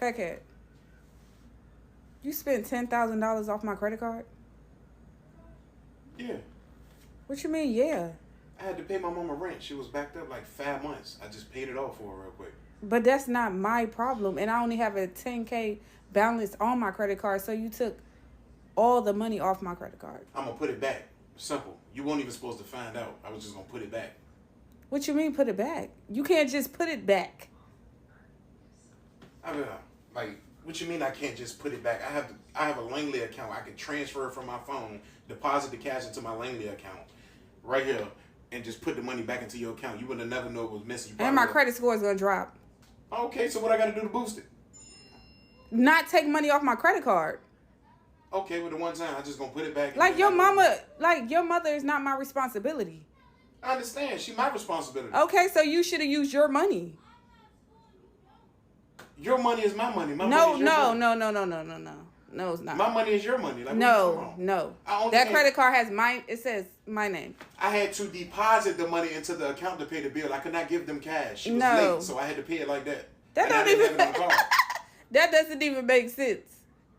Fackhead, you spent $10,000 off my credit card? Yeah. What you mean, yeah? I had to pay my mama rent. She was backed up like 5 months. I just paid it off for her real quick. But that's not my problem. And I only have a 10K balance on my credit card. So you took all the money off my credit card. I'm gonna put it back. Simple. You weren't even supposed to find out. I was just gonna put it back. What you mean put it back? You can't just put it back. I mean, like, what you mean I can't just put it back? I have a Langley account. I can transfer it from my phone, deposit the cash into my Langley account, right here, and just put the money back into your account. You would have never know it was missing. And my credit score is going to drop. Okay, so what I got to do to boost it? Not take money off my credit card. Okay, with the one time, I just gonna put it back. Like your mama, like your mother is not my responsibility. I understand. She my responsibility. Okay, so you should have used your money. Your money is my money. My No, money is your no, money. no, no, no, no, no, no. No, it's not. My money is your money. Like, no, no. That credit card has mine. It says my name. I had to deposit the money into the account to pay the bill. I could not give them cash. She was No. late, so I had to pay it like that. That And I don't didn't even. have it on the card. That doesn't even make sense.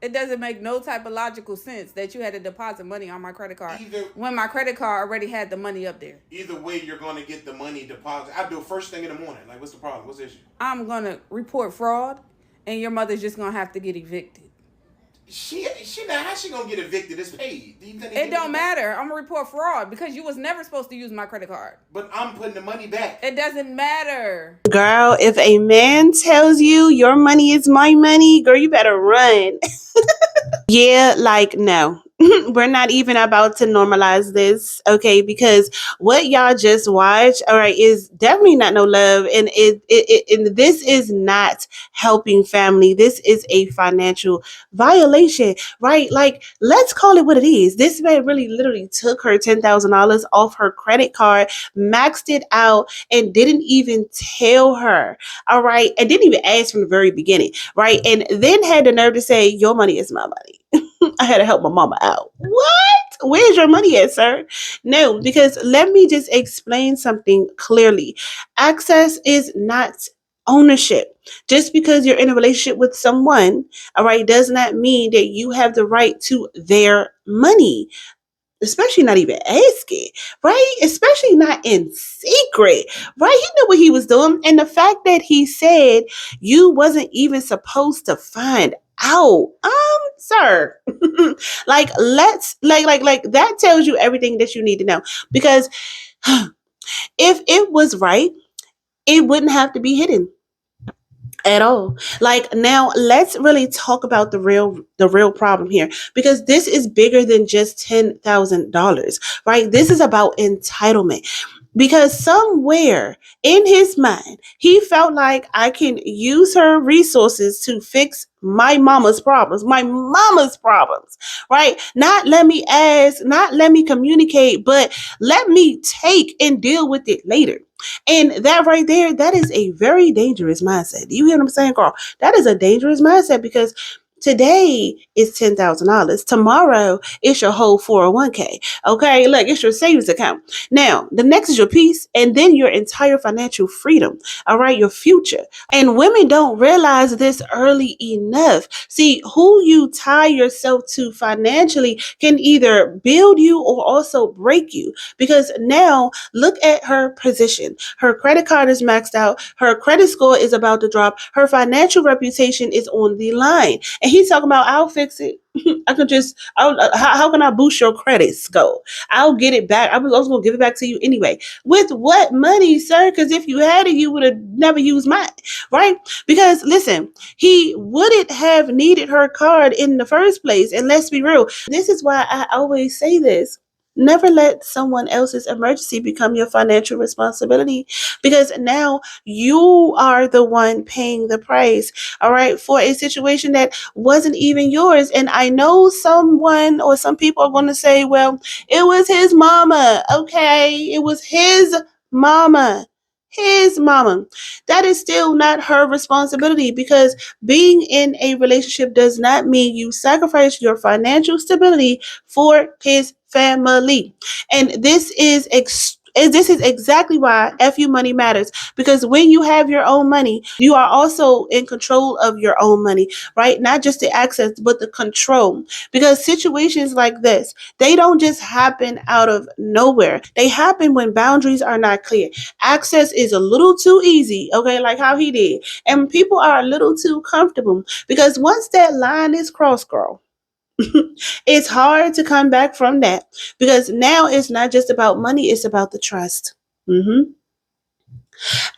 It doesn't make no type of logical sense that you had to deposit money on my credit card when my credit card already had the money up there. Either way, you're going to get the money deposited. I do it first thing in the morning. Like, what's the problem? What's the issue? I'm going to report fraud, and your mother's just going to have to get evicted. She now, how she going to get evicted? It's paid. It don't matter. I'm going to report fraud because you was never supposed to use my credit card. But I'm putting the money back. It doesn't matter. Girl, if a man tells you your money is my money, girl, you better run. Yeah, like, no. We're not even about to normalize this, okay? Because what y'all just watched, all right, is definitely not no love, and and this is not helping family. This is a financial violation, right? Like, let's call it what it is. This man really literally took her $10,000 off her credit card, maxed it out, and didn't even tell her, all right, and didn't even ask from the very beginning, right? And then had the nerve to say, "Your money is my money." I had to help my mama out. What? Where's your money at, sir? No, because let me just explain something clearly. Access is not ownership. Just because you're in a relationship with someone, all right, does not mean that you have the right to their money. Especially not even asking, right? Especially not in secret, right? He knew what he was doing. And the fact that he said you wasn't even supposed to find out, sir, like, let's like that tells you everything that you need to know. Because if it was right, it wouldn't have to be hidden at all. Like, now let's really talk about the real problem here, because this is bigger than just $10,000, right? This is about entitlement, because somewhere in his mind he felt like, I can use her resources to fix my mama's problems, right? Not let me ask, not let me communicate, but let me take and deal with it later. And that right there, that is a very dangerous mindset. You hear what I'm saying, Carl? That is a dangerous mindset, because today is $10,000. Tomorrow it's your whole 401k. Okay, look, it's your savings account. Now, the next is your peace, and then your entire financial freedom. All right, your future. And women don't realize this early enough. See, who you tie yourself to financially can either build you or also break you. Because now, look at her position. Her credit card is maxed out. Her credit score is about to drop. Her financial reputation is on the line. And he's talking about, I'll fix it. How can I boost your credit score? I'll get it back. I was also going to give it back to you anyway. With what money, sir? Because if you had it, you would have never used mine, right? Because listen, he wouldn't have needed her card in the first place. And let's be real. This is why I always say this. Never let someone else's emergency become your financial responsibility, because now you are the one paying the price, all right, for a situation that wasn't even yours. And I know someone or some people are going to say, well, it was his mama. Okay, it was his mama. His mama. That is still not her responsibility, because being in a relationship does not mean you sacrifice your financial stability for his family. And this is This is exactly why FU money matters, because when you have your own money, you are also in control of your own money, right? Not just the access, but the control. Because situations like this, they don't just happen out of nowhere. They happen when boundaries are not clear. Access is a little too easy, okay, like how he did. And people are a little too comfortable, because once that line is crossed, girl, it's hard to come back from that, because now it's not just about money, it's about the trust. And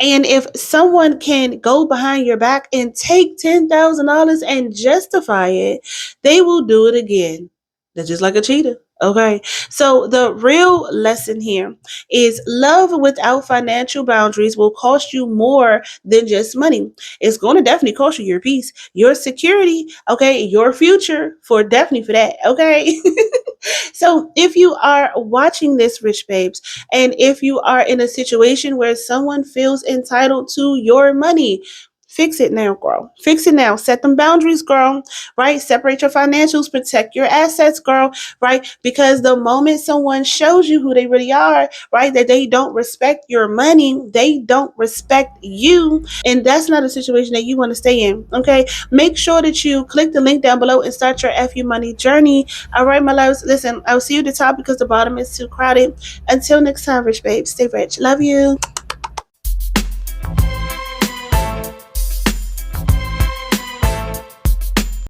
if someone can go behind your back and take $10,000 and justify it, they will do it again. They're just like a cheater. Okay. So the real lesson here is love without financial boundaries will cost you more than just money. It's going to definitely cost you your peace, your security, okay, your future, for definitely for that. Okay. So if you are watching this, Rich Babes, and if you are in a situation where someone feels entitled to your money, fix it now, girl. Fix it now. Set them boundaries, girl. Right? Separate your financials, protect your assets, girl. Right? Because the moment someone shows you who they really are, right, that they don't respect your money, they don't respect you. And that's not a situation that you want to stay in. Okay. Make sure that you click the link down below and start your FU money journey. All right, my loves. Listen, I'll see you at the top because the bottom is too crowded. Until next time, Rich Babes, stay rich. Love you.